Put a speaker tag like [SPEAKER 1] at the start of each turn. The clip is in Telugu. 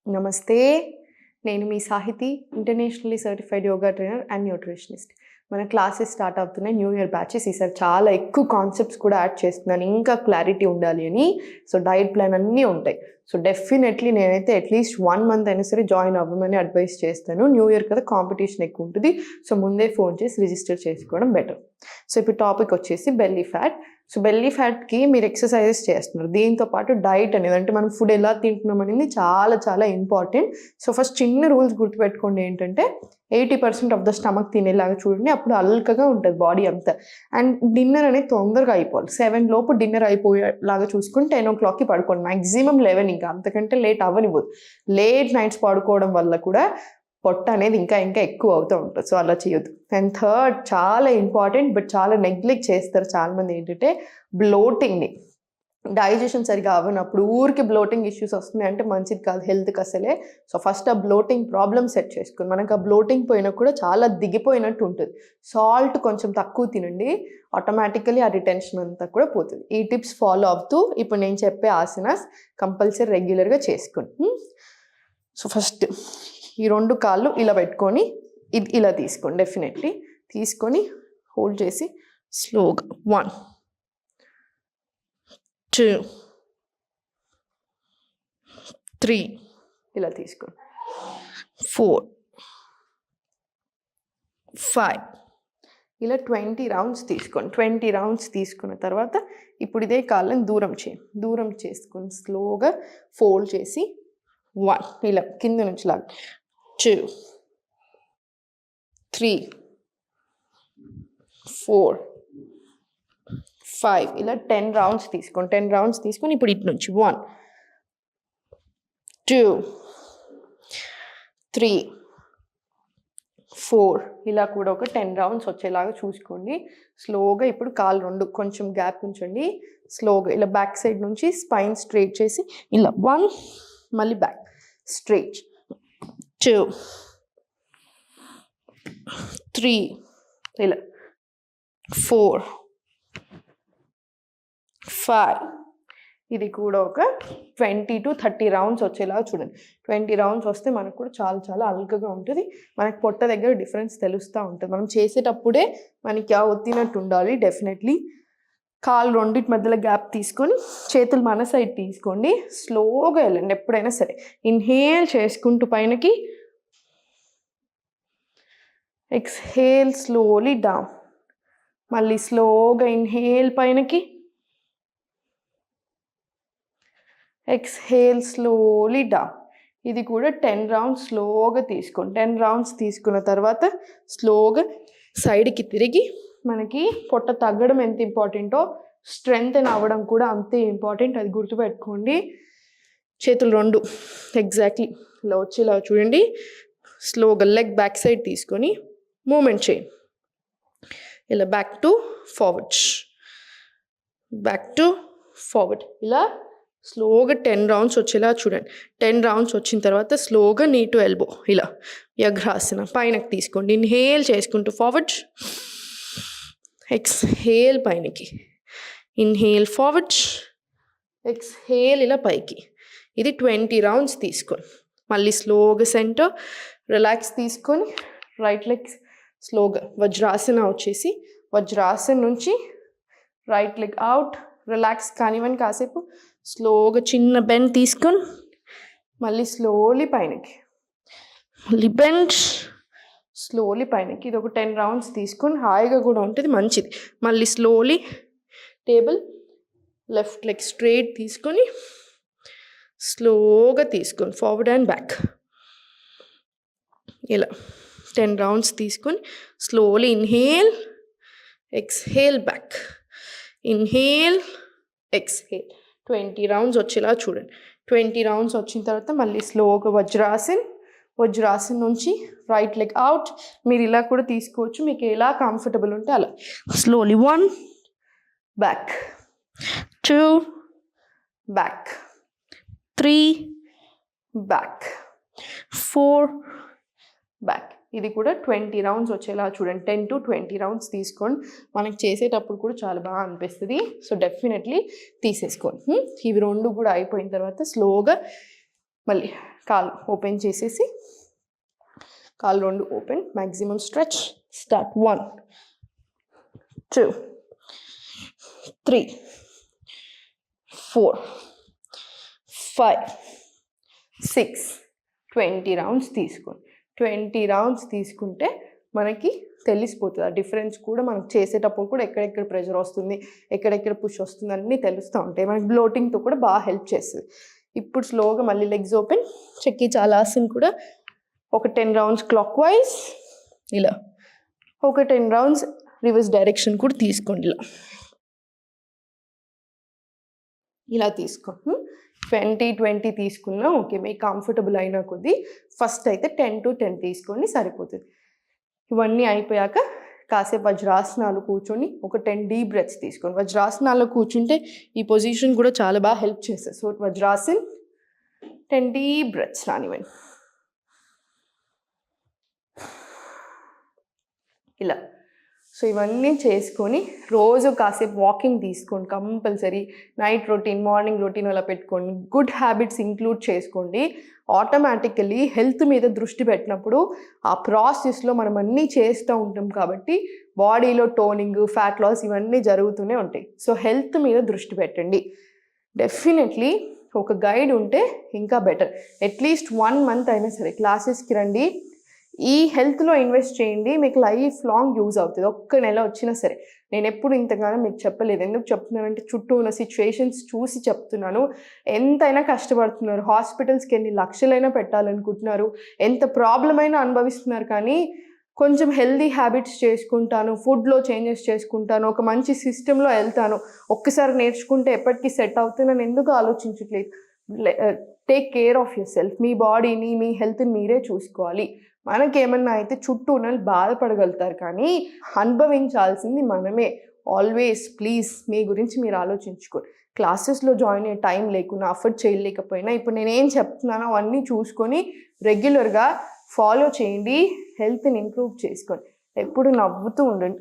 [SPEAKER 1] నమస్తే. నేను మీ Sahiti, internationally certified yoga trainer and nutritionist. మన క్లాసెస్ స్టార్ట్ అవుతున్నాయి. New year batches. ఈసారి చాలా ఎక్కువ కాన్సెప్ట్స్ కూడా యాడ్ చేస్తున్నాను, ఇంకా క్లారిటీ ఉండాలి అని. సో డైట్ ప్లాన్ అన్నీ ఉంటాయి. సో డెఫినెట్లీ నేనైతే అట్లీస్ట్ 1 మంత్ అయినా సరే జాయిన్ అవ్వమని అడ్వైస్ చేస్తాను. న్యూ ఇయర్ కదా, కాంపిటీషన్ ఎక్కువ ఉంటుంది. సో ముందే ఫోన్ చేసి రిజిస్టర్ చేసుకోవడం బెటర్. సో ఇప్పుడు టాపిక్ వచ్చేసి బెల్లీ ఫ్యాట్. సో బెల్లీ ఫ్యాట్కి మీరు ఎక్సర్సైజెస్ చేస్తున్నారు, దీంతో పాటు డైట్ అనేది, అంటే మనం ఫుడ్ ఎలా తింటున్నాం అనేది చాలా చాలా ఇంపార్టెంట్. సో ఫస్ట్ చిన్న రూల్స్ గుర్తుపెట్టుకోండి. ఏంటంటే 80% ఆఫ్ ద స్టమక్ తినేలాగా చూడండి, అప్పుడు అల్కగా ఉంటుంది బాడీ అంతా. అండ్ డిన్నర్ అనేది తొందరగా అయిపోవాలి. 7 లోపు డిన్నర్ అయిపోయేలాగా చూసుకొని 10 o'clockకి పడుకోండి. మ్యాక్సిమం 11, ఇంకా అంతకంటే లేట్ అవ్వనివ్వదు. లేట్ నైట్స్ పడుకోవడం వల్ల కూడా పొట్ట అనేది ఇంకా ఎక్కువ అవుతూ ఉంటుంది. సో అలా చేయొద్దు. అండ్ థర్డ్, చాలా ఇంపార్టెంట్ బట్ చాలా నెగ్లెక్ట్ చేస్తారు చాలామంది, ఏంటంటే బ్లోటింగ్ని. డైజెషన్ సరిగా అవ్వనప్పుడు ఊరికి బ్లోటింగ్ ఇష్యూస్ వస్తున్నాయి అంటే మంచిది కాదు హెల్త్కి అసలే. సో ఫస్ట్ ఆ బ్లోటింగ్ ప్రాబ్లమ్ సెట్ చేసుకుని, మనకు ఆ బ్లోటింగ్ పోయినా కూడా చాలా దిగిపోయినట్టు ఉంటుంది. సాల్ట్ కొంచెం తక్కువ తినండి, ఆటోమేటికలీ ఆ రిటెన్షన్ అంతా కూడా పోతుంది. ఈ టిప్స్ ఫాలో అవుతూ ఇప్పుడు నేను చెప్పే ఆసనాస్ కంపల్సరీ రెగ్యులర్గా చేసుకోండి. సో ఫస్ట్ ఈ 2 కాళ్ళు ఇలా పెట్టుకొని ఇది ఇలా తీసుకోండి. డెఫినెట్లీ తీసుకొని హోల్డ్ చేసి స్లోగా 1, 2, 3 ఇలా తీసుకోండి. 4, 5 ఇలా 20 రౌండ్స్ తీసుకోండి. 20 రౌండ్స్ తీసుకున్న తర్వాత ఇప్పుడు ఇదే కాళ్ళని దూరం చేసుకొని స్లోగా ఫోల్డ్ చేసి 1 ఇలా కింద నుంచి లాగా 2, 3, 4, 5 ఇలా 10 రౌండ్స్ తీసుకోండి. 10 రౌండ్స్ తీసుకొని ఇప్పుడు ఇటు నుంచి 1, 2, 3, 4 ఇలా కూడా ఒక 10 రౌండ్స్ వచ్చేలాగా చూసుకోండి. స్లోగా ఇప్పుడు కాళ్ళు 2 కొంచెం గ్యాప్ ఉంచండి. స్లోగా ఇలా బ్యాక్ సైడ్ నుంచి స్పైన్ స్ట్రైట్ చేసి ఇలా 1, మళ్ళీ బ్యాక్ స్ట్రైట్, 2, 3 ఇలా 4, 5 ఇది కూడా ఒక 20 to 30 రౌండ్స్ వచ్చేలాగా చూడండి. 20 రౌండ్స్ వస్తే మనకు కూడా చాలా చాలా అల్కగా ఉంటుంది. మనకు పొట్ట దగ్గర డిఫరెన్స్ తెలుస్తూ ఉంటుంది. మనం చేసేటప్పుడే మనకి ఆ ఒత్తినట్టు ఉండాలి. డెఫినెట్లీ కాళ్ళు 2 మధ్యలో గ్యాప్ తీసుకొని చేతులు మన సైడ్ తీసుకోండి. స్లోగా వెళ్ళండి ఎప్పుడైనా సరే. ఇన్హేల్ చేసుకుంటూ పైనకి, ఎక్స్హేల్ స్లోలీ డౌన్, మళ్ళీ స్లోగా ఇన్హేల్ పైనకి, ఎక్స్హేల్ స్లోలీ డౌన్. ఇది కూడా 10 రౌండ్స్ స్లోగా తీసుకోండి. 10 రౌండ్స్ తీసుకున్న తర్వాత స్లోగా సైడ్కి తిరిగి, మనకి పొట్ట తగ్గడం ఎంత ఇంపార్టెంటో స్ట్రెంగ్త్ అవ్వడం కూడా అంతే ఇంపార్టెంట్, అది గుర్తుపెట్టుకోండి. చేతులు 2 ఎగ్జాక్ట్లీ ఇలా వచ్చేలా చూడండి. స్లోగా లెగ్ బ్యాక్ సైడ్ తీసుకొని మూమెంట్ చేయండి. ఇలా back to forward, back to forward, ఇలా స్లోగా 10 రౌండ్స్ వచ్చేలా చూడండి. 10 రౌండ్స్ వచ్చిన తర్వాత స్లోగా నీ టు ఎల్బో ఇలా వ్యాఘ్రాసన పైనకి తీసుకోండి. ఇన్హేల్ చేసుకుంటూ ఫార్వర్డ్, ఎక్స్హేల్ పైనకి, ఇన్హేల్ ఫార్వర్డ్, ఎక్స్హేల్ ఇలా పైకి. ఇది 20 రౌండ్స్ తీసుకోండి. మళ్ళీ స్లోగా సెంటర్ రిలాక్స్ తీసుకొని రైట్ లెగ్ స్లోగా వజ్రాసన వచ్చేసి, వజ్రాసన నుంచి రైట్ లెగ్ అవుట్, రిలాక్స్ కానివ్వండి కాసేపు. స్లోగా చిన్న బెండ్ తీసుకొని మళ్ళీ స్లోలీ పైనకి, మళ్ళీ బెండ్, స్లోలీ పైనకి. ఇది ఒక 10 రౌండ్స్ తీసుకొని హాయిగా కూడా ఉంటుంది, మంచిది. మళ్ళీ slowly table, left leg straight తీసుకొని స్లోగా తీసుకొని ఫార్వర్డ్ అండ్ బ్యాక్ ఇలా 10 రౌండ్స్ తీసుకొని slowly inhale, exhale back, inhale, exhale. 20 rounds వచ్చేలా చూడండి. 20 రౌండ్స్ వచ్చిన తర్వాత మళ్ళీ స్లోగా వజ్రాసన్ నుంచి రైట్ లెగ్ అవుట్. మీరు ఇలా కూడా తీసుకోవచ్చు, మీకు ఎలా కంఫర్టబుల్ ఉంటే అలా. Slowly 1 back, 2 back, 3 back, 4 back. ఇది కూడా 20 రౌండ్స్ వచ్చేలా చూడండి. 10 to 20 రౌండ్స్ తీసుకోండి. మనకి చేసేటప్పుడు కూడా చాలా బాగా అనిపిస్తుంది. సో డెఫినెట్లీ తీసేసుకోండి. ఇవి 2 కూడా అయిపోయిన తర్వాత స్లోగా మళ్ళీ కాలు ఓపెన్ చేసేసి కాలు 2 open, maximum stretch. Start. 1 2 3 4 5 6 20 rounds తీసుకోండి. 20 రౌండ్స్ తీసుకుంటే మనకి తెలిసిపోతుంది. ఆ డిఫరెన్స్ కూడా మనకు చేసేటప్పుడు కూడా ఎక్కడెక్కడ ప్రెషర్ వస్తుంది, ఎక్కడెక్కడ పుష్ వస్తుంది అన్నీ తెలుస్తూ ఉంటాయి. మనకి బ్లోటింగ్తో కూడా బాగా హెల్ప్ చేస్తుంది. ఇప్పుడు స్లోగా మళ్ళీ లెగ్స్ ఓపెన్, చెక్కి చాలాసన్ కూడా ఒక 10 రౌండ్స్ క్లాక్ వైజ్, ఇలా ఒక 10 రౌండ్స్ రివర్స్ డైరెక్షన్ కూడా తీసుకోండి. ఇలా తీసుకోండి. 20 తీసుకున్నా ఓకే, మీకు కంఫర్టబుల్ అయినా కొద్దీ ఫస్ట్ అయితే 10 to 10 తీసుకోండి, సరిపోతుంది. ఇవన్నీ అయిపోయాక కాసేపు వజ్రాసనాలు కూర్చొని ఒక 10 డీప్ బ్రెత్స్ తీసుకోండి. వజ్రాసనాల్లో కూర్చుంటే ఈ పొజిషన్ కూడా చాలా బాగా హెల్ప్ చేస్తుంది. సో వజ్రాసన్ 10 డీప్ బ్రెత్స్ రానివ్వండి. ఇలా సో ఇవన్నీ చేసుకొని రోజు కాసేపు వాకింగ్ తీసుకోండి compulsory. Night routine, morning routine అలా పెట్టుకోండి. గుడ్ హ్యాబిట్స్ ఇంక్లూడ్ చేసుకోండి. ఆటోమేటికల్లీ హెల్త్ మీద దృష్టి పెట్టినప్పుడు ఆ ప్రాసెస్లో మనం అన్నీ చేస్తూ ఉంటాం కాబట్టి బాడీలో టోనింగ్, ఫ్యాట్ లాస్ ఇవన్నీ జరుగుతూనే ఉంటాయి. సో హెల్త్ మీద దృష్టి పెట్టండి. డెఫినెట్లీ ఒక గైడ్ ఉంటే ఇంకా బెటర్. అట్లీస్ట్ 1 month అయినా సరే క్లాసెస్కి రండి. ఈ హెల్త్లో ఇన్వెస్ట్ చేయండి, మీకు లైఫ్ లాంగ్ యూజ్ అవుతుంది. ఒక్క నెల వచ్చినా సరే. నేను ఎప్పుడు ఇంతగానో మీకు చెప్పలేదు. ఎందుకు చెప్తున్నానంటే చుట్టూ ఉన్న సిచ్యువేషన్స్ చూసి చెప్తున్నాను. ఎంతైనా కష్టపడుతున్నారు, హాస్పిటల్స్కి ఎన్ని లక్షలైనా పెట్టాలనుకుంటున్నారు, ఎంత ప్రాబ్లం అయినా అనుభవిస్తున్నారు. కానీ కొంచెం హెల్దీ హ్యాబిట్స్ చేసుకుంటాను, ఫుడ్లో చేంజెస్ చేసుకుంటాను, ఒక మంచి సిస్టంలో వెళ్తాను, ఒక్కసారి నేర్చుకుంటే ఎప్పటికీ సెట్ అవుతుందని ఎందుకు ఆలోచించట్లేదు. Take care of yourself. మీ బాడీని, మీ హెల్త్ని మీరే చూసుకోవాలి. మనకేమన్నా అయితే చుట్టూ ఉన్న బాధపడగలుగుతారు, కానీ అనుభవించాల్సింది మనమే. ఆల్వేస్ ప్లీజ్ మీ గురించి మీరు ఆలోచించుకోండి. క్లాసెస్లో జాయిన్ అయ్యే టైం లేకున్నా, అఫర్ట్ చేయలేకపోయినా ఇప్పుడు నేనేం చెప్తున్నానో అవన్నీ చూసుకొని రెగ్యులర్గా ఫాలో చేయండి. హెల్త్ని ఇంప్రూవ్ చేసుకోండి. ఎప్పుడు నవ్వుతూ ఉండండి.